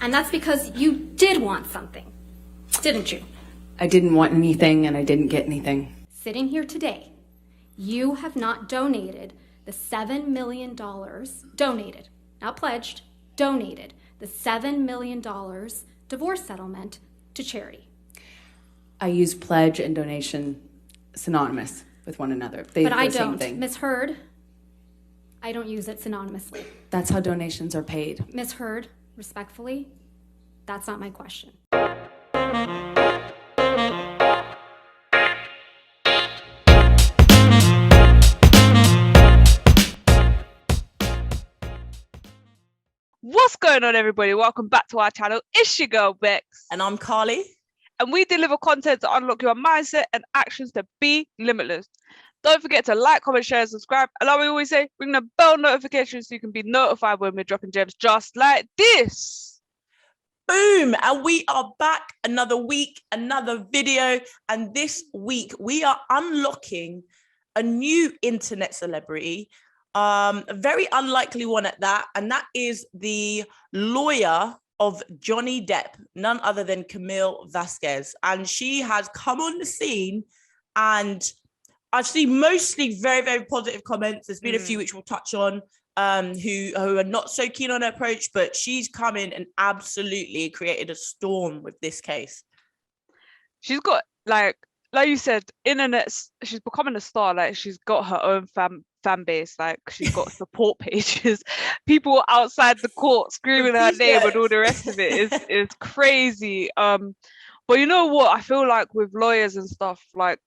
And that's because you did want something, didn't you? I didn't want anything and I didn't get anything. Sitting here today, you have not donated the $7 million, donated, not pledged, donated the $7 million divorce settlement to charity. I use pledge and donation synonymous with one another. But I don't. Ms. Heard, I don't use it synonymously. That's how donations are paid. Ms. Heard, respectfully, that's not my question. What's going on, everybody? Welcome back to our channel. It's your girl Bex, and I'm Carly, and we deliver content to unlock your mindset and actions to be limitless. Don't forget to like, comment, share, and subscribe. And like we always say, ring the bell notification so you can be notified when we're dropping gems just like this. Boom! And we are back, another week, another video, and this week we are unlocking a new internet celebrity, a very unlikely one at that, and that is the lawyer of Johnny Depp, none other than Camille Vasquez. And she has come on the scene, and I've seen mostly very, very positive comments. There's been a few which we'll touch on, who are not so keen on her approach, but she's come in and absolutely created a storm with this case. She's got, like you said, she's becoming a star. Like, she's got her own fan base. Like, she's got support pages, people outside the court screaming her name and all the rest of it is crazy. But you know what? I feel like with lawyers and stuff, like,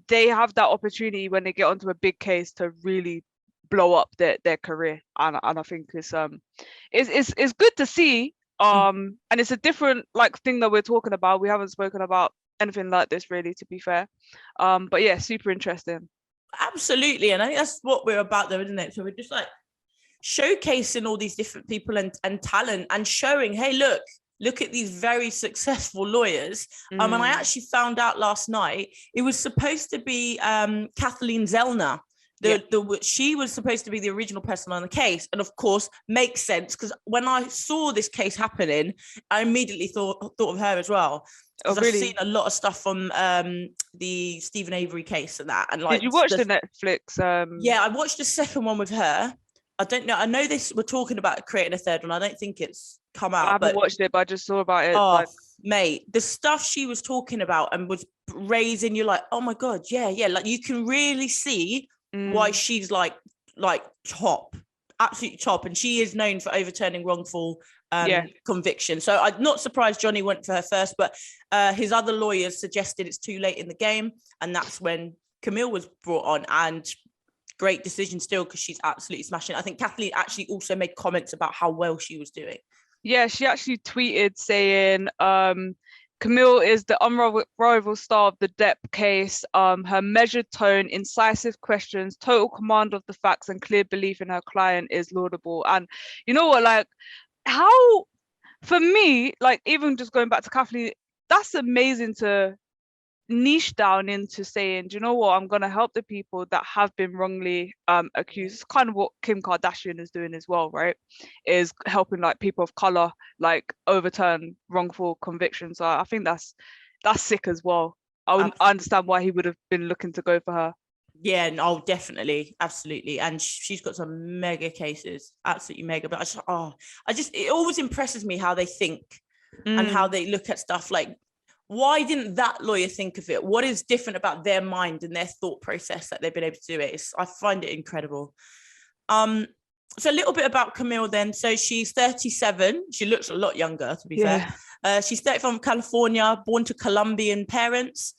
they have that opportunity when they get onto a big case to really blow up their career, and I think it's good to see. And it's a different thing that we're talking about. We haven't spoken about anything like this, really, to be fair. But yeah, super interesting. Absolutely. And I think that's what we're about, though, isn't it? So we're just like showcasing all these different people and talent, and showing, hey, look at these very successful lawyers. And I actually found out last night it was supposed to be Kathleen Zellner. She was supposed to be the original person on the case, and of course makes sense, because when I saw this case happening, I immediately thought of her as well. Oh, really? I've seen a lot of stuff from the Stephen Avery case and that. And did you watch the Netflix? Yeah, I watched the second one with her. I don't know. I know we're talking about creating a third one. I don't think it's come out. I haven't watched it, but I just saw about it. Oh, mate, the stuff she was talking about and was raising, you're like, oh my God, yeah. Like, you can really see why she's like top, absolutely top. And she is known for overturning wrongful conviction. So I'm not surprised Johnny went for her first, but his other lawyers suggested it's too late in the game. And that's when Camille was brought on, and great decision still, because she's absolutely smashing it. I think Kathleen actually also made comments about how well she was doing. Yeah, she actually tweeted saying, Camille is the unrivaled star of the Depp case. Her measured tone, incisive questions, total command of the facts, and clear belief in her client is laudable. And you know what, like, how, for me, like, even just going back to Kathleen, that's amazing to niche down into saying, do you know what, I'm going to help the people that have been wrongly accused. It's kind of what Kim Kardashian is doing as well, right? Is helping, like, people of color, like, overturn wrongful convictions. So I think that's sick as well. I understand why he would have been looking to go for her. Yeah, no, definitely, absolutely. And she's got some mega cases, absolutely mega. But it always impresses me how they think and how they look at stuff. Like, why didn't that lawyer think of it? What is different about their mind and their thought process that they've been able to do it? I find it incredible. So a little bit about Camille then. So she's 37. She looks a lot younger, to be fair. She's 30 from California, born to Colombian parents.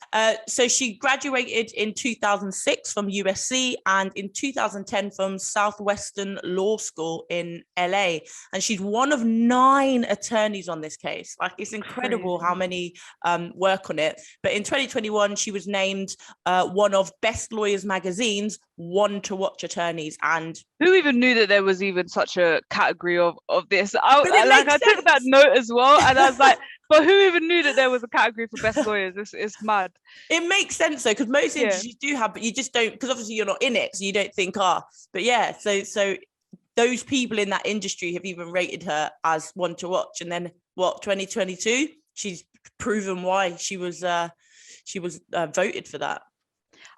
So she graduated in 2006 from USC, and in 2010 from Southwestern Law School in LA. And she's one of 9 attorneys on this case. Like, it's incredible how many work on it. But in 2021, she was named one of Best Lawyers Magazine's one to watch attorneys. And who even knew that there was even such a category of this? I took that note as well, and I was like, but who even knew that there was a category for best lawyers? It's mad. It makes sense though, because most industries do have, but you just don't, because obviously you're not in it, so you don't think, but yeah, so those people in that industry have even rated her as one to watch. And then 2022, she's proven why she was voted for that.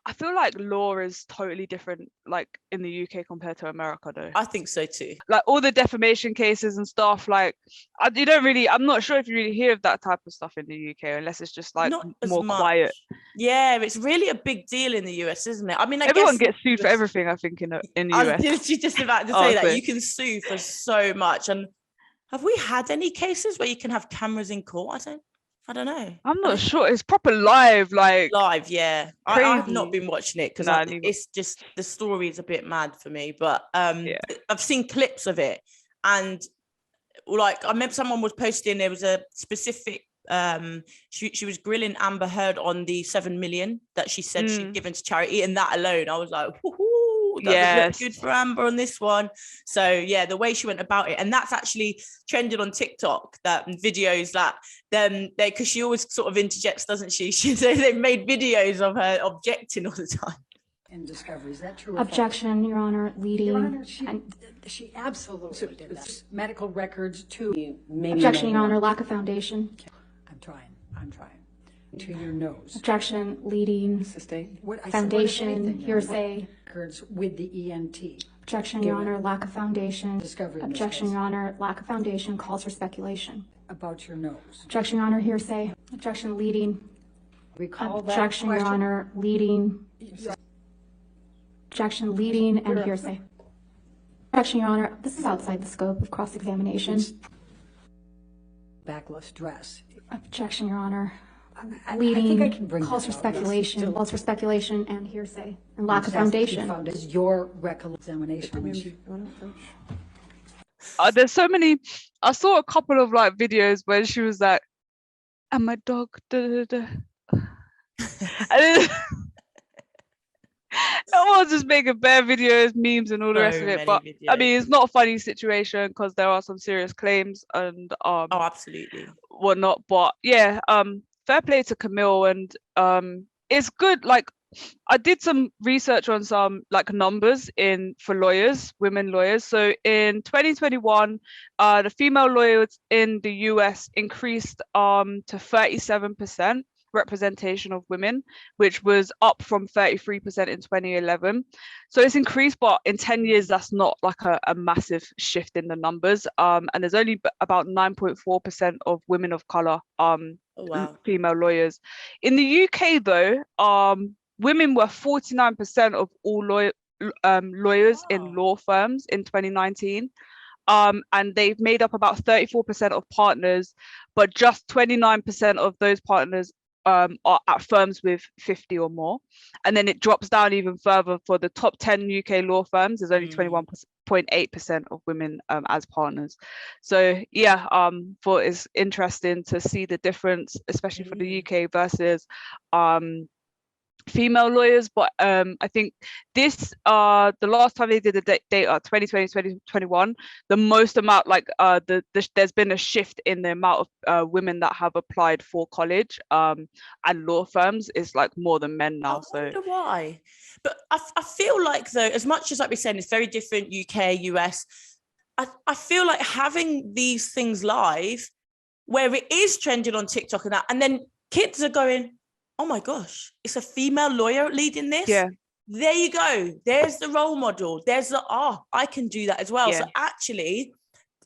I feel like law is totally different, like in the UK compared to America, though. I think so too. Like all the defamation cases and stuff, like I'm not sure if you really hear of that type of stuff in the UK, unless it's just like more quiet. Yeah, it's really a big deal in the US, isn't it? I mean, everyone gets sued for everything, I think, in the US. I was literally just about to say that. You can sue for so much. And have we had any cases where you can have cameras in court? I don't know. I'm not sure. It's proper live, like live. Yeah, I have not been watching it because it's just the story is a bit mad for me. But I've seen clips of it, and like I remember someone was posting. There was a specific. She was grilling Amber Heard on the 7 million that she said she'd given to charity, and that alone, I was like, whoo-hoo. That good for Amber on this one. So yeah, the way she went about it, and that's actually trended on TikTok. That videos that because she always sort of interjects, doesn't she? They've made videos of her objecting all the time. And discovery, is that true? Objection, Your Honor, leading. Your Honor, she absolutely did that. Medical records too. Objection, Your Honor, lack of foundation. I'm trying. To your nose. Objection, leading. Foundation, hearsay. Records with the ENT. Objection, Your Honor, lack of foundation. Discovery. Objection, Your Honor, lack of foundation calls for speculation. About your nose. Objection, Your Honor, hearsay. Objection, leading. Recall that Objection, Your question. Honor, leading. Objection, leading and hearsay. Objection, Your Honor, this is outside the scope of cross-examination. Backless dress. Objection, Your Honor. Leading Leading calls for speculation, calls for speculation and hearsay and lack of foundation. Is your examination. There's so many. I saw a couple of like videos where she was like, "I'm a dog," and then everyone's just making bare videos, memes, and all the rest of it. But I mean, it's not a funny situation because there are some serious claims and absolutely whatnot. But yeah, fair play to Camille, and it's good. Like I did some research on some like numbers for lawyers, women lawyers. So in 2021, the female lawyers in the US increased to 37% representation of women, which was up from 33% in 2011. So it's increased, but in 10 years, that's not like a massive shift in the numbers. And there's only about 9.4% of women of color female lawyers. In the UK, though, women were 49% of all lawyers in law firms in 2019. And they've made up about 34% of partners, but just 29% of those partners are at firms with 50 or more. And then it drops down even further for the top 10 UK law firms. There's only 21.8% of women as partners. So yeah, it's interesting to see the difference, especially for the UK versus female lawyers. But I think this the last time they did the data 2020 2021, the most amount there's been a shift in the amount of women that have applied for college and law firms is like more than men now. I wonder why. But I feel like though, as much as like we're saying it's very different UK US, I feel like having these things live where it is trending on TikTok and then kids are going, oh my gosh, it's a female lawyer leading this. Yeah. There you go. There's the role model. There's the, I can do that as well. Yeah. So actually,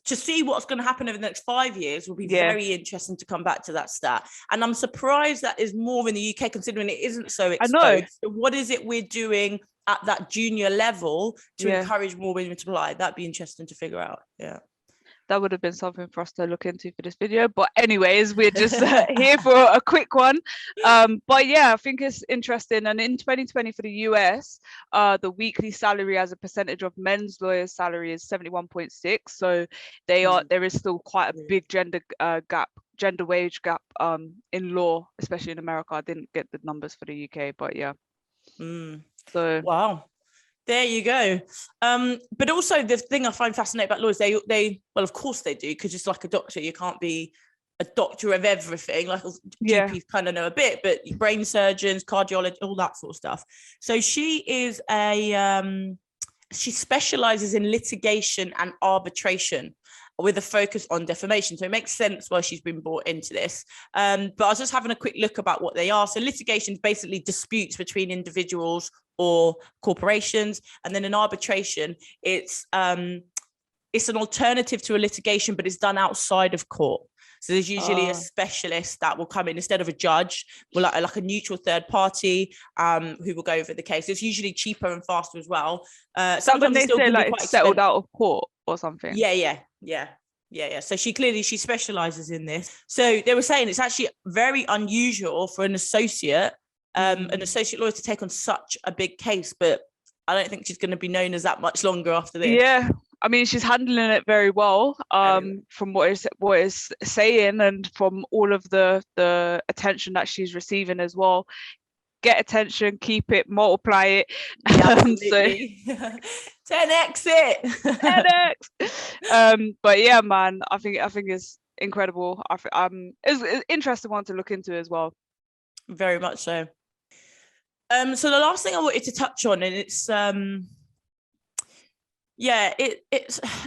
to see what's going to happen over the next 5 years will be very interesting to come back to that stat. And I'm surprised that is more in the UK, considering it isn't so exposed. I know. So what is it we're doing at that junior level to encourage more women to apply? That'd be interesting to figure out. Yeah. That would have been something for us to look into for this video. But anyways, we're just here for a quick one. But yeah, I think it's interesting. And in 2020 for the US, the weekly salary as a percentage of men's lawyers' salary is 71.6. So there is still quite a big gender wage gap in law, especially in America. I didn't get the numbers for the UK, but yeah. So wow. There you go. But also the thing I find fascinating about lawyers, they well, of course they do, because just like a doctor, you can't be a doctor of everything. Like GPs kind of know a bit, but brain surgeons, cardiology, all that sort of stuff. So she is a she specializes in litigation and arbitration with a focus on defamation. So it makes sense why she's been brought into this. But I was just having a quick look about what they are. So litigation is basically disputes between individuals or corporations. And then in arbitration, it's an alternative to a litigation, but it's done outside of court. So there's usually a specialist that will come in instead of a judge, like a neutral third party who will go over the case. It's usually cheaper and faster as well. Sometimes they say like it's settled out of court or something. Yeah. So she specializes in this. So they were saying it's actually very unusual for an associate lawyer to take on such a big case, but I don't think she's going to be known as that much longer after this. Yeah. I mean, she's handling it very well, from what it's saying, and from all of the attention that she's receiving as well. Get attention, keep it, multiply it. Yeah, absolutely. 10x it. 10x. But yeah, man, I think it's incredible. It's an interesting one to look into as well. Very much so. So the last thing I wanted to touch on, and it's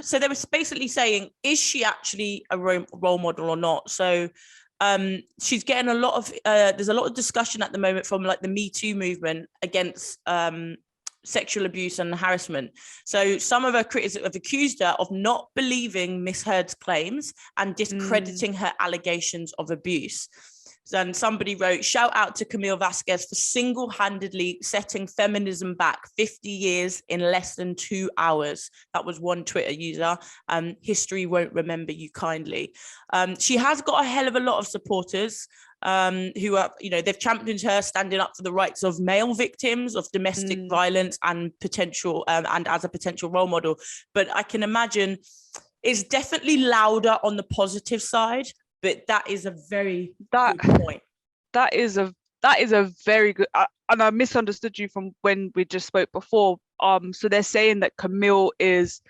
so they were basically saying, is she actually a role model or not? So she's getting there's a lot of discussion at the moment from like the Me Too movement against sexual abuse and harassment. So some of her critics have accused her of not believing Miss Heard's claims and discrediting her allegations of abuse. And somebody wrote, shout out to Camille Vasquez for single-handedly setting feminism back 50 years in less than 2 hours. That was one Twitter user. History won't remember you kindly. She has got a hell of a lot of supporters who are, they've championed her standing up for the rights of male victims of domestic violence and and as a potential role model. But I can imagine it's definitely louder on the positive side. But that is a very good point. That is a very good, and I misunderstood you from when we just spoke before. So they're saying that Camille is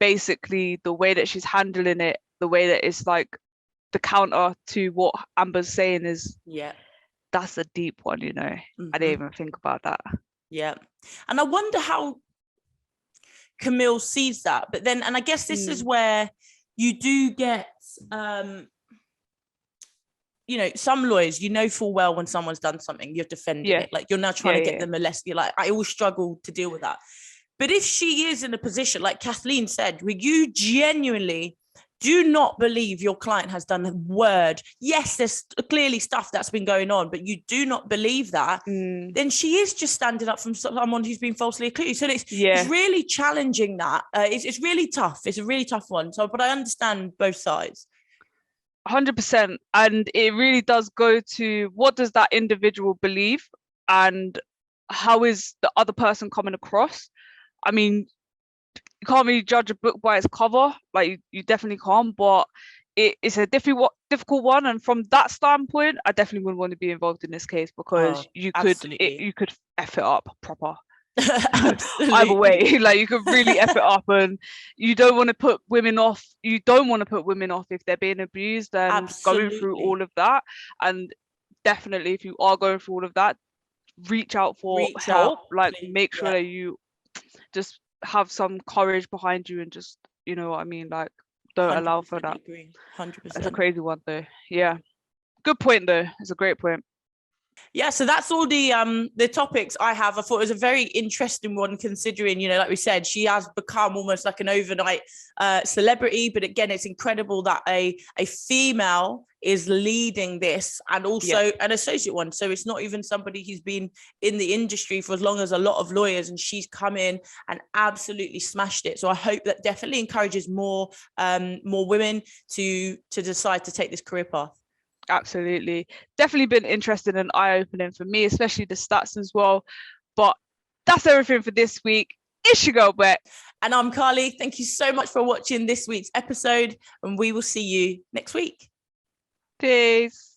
basically, the way that she's handling it, the way that it's like the counter to what Amber's saying is, that's a deep one, I didn't even think about that. Yeah. And I wonder how Camille sees that. But then, and I guess this is where you do get some lawyers, full well when someone's done something, you're defending it. Like, you're now trying to get them molested. You're like, I always struggle to deal with that. But if she is in a position, like Kathleen said, where you genuinely do not believe your client has done a word, yes, there's clearly stuff that's been going on, but you do not believe that, then she is just standing up from someone who's been falsely accused. So it's really challenging that. It's really tough. It's a really tough one. So, but I understand both sides. 100%, and it really does go to, what does that individual believe and how is the other person coming across? I mean, you can't really judge a book by its cover, like you definitely can't, but it's a difficult one, and from that standpoint, I definitely wouldn't want to be involved in this case, because you could F it up proper. Either way, like, you could really F it up, and you don't want to put women off if they're being abused and going through all of that. And definitely, if you are going through all of that, reach out for help. Please. Make sure that you just have some courage behind you, and just, you know what I mean, like, don't allow for that. 100%. It's a crazy one though. Yeah, good point though. It's a great point. Yeah, so that's all the topics I have. I thought it was a very interesting one, considering, like we said, she has become almost like an overnight celebrity. But again, it's incredible that a female is leading this, and also an associate one. So it's not even somebody who's been in the industry for as long as a lot of lawyers, and she's come in and absolutely smashed it. So I hope that definitely encourages more women to decide to take this career path. Absolutely. Definitely been interesting and eye-opening for me, especially the stats as well. But that's everything for this week. It's your girl, Beck. And I'm Carly. Thank you so much for watching this week's episode, and we will see you next week. Peace.